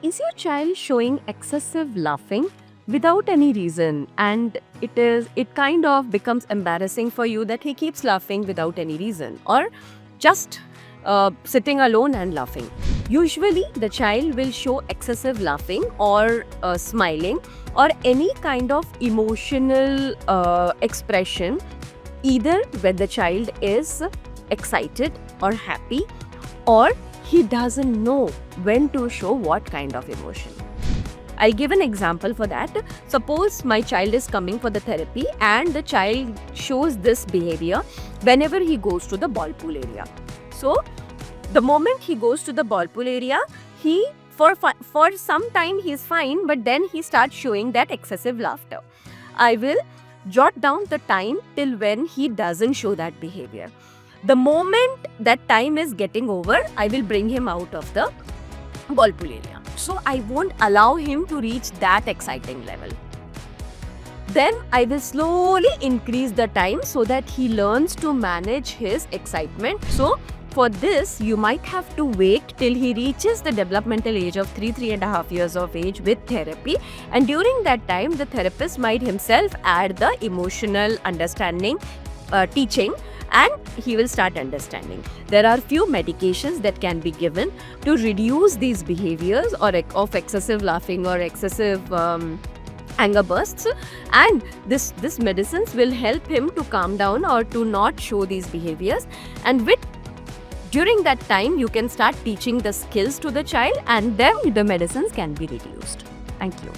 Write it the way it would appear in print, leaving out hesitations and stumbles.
is your child showing excessive laughing without any reason, and it kind of becomes embarrassing for you that he keeps laughing without any reason, or just sitting alone and laughing? Usually the child will show excessive laughing or smiling or any kind of emotional expression either when the child is excited or happy, or he doesn't know when to show what kind of emotion. I'll give an example for that. Suppose my child is coming for the therapy and the child shows this behavior whenever he goes to the ball pool area. So, the moment he goes to the ball pool area, he for some time he's fine, but then he starts showing that excessive laughter. I will jot down the time till when he doesn't show that behavior. The moment that time is getting over, I will bring him out of the ball pool area. So I won't allow him to reach that exciting level. Then I will slowly increase the time so that he learns to manage his excitement. So for this, you might have to wait till he reaches the developmental age of 3.5 years of age with therapy. And during that time, the therapist might himself add the emotional understanding, teaching, and he will start understanding. There are few medications that can be given to reduce these behaviors or of excessive laughing or excessive anger bursts, and this medicines will help him to calm down or to not show these behaviors. And during that time, you can start teaching the skills to the child, and then the medicines can be reduced. Thank you.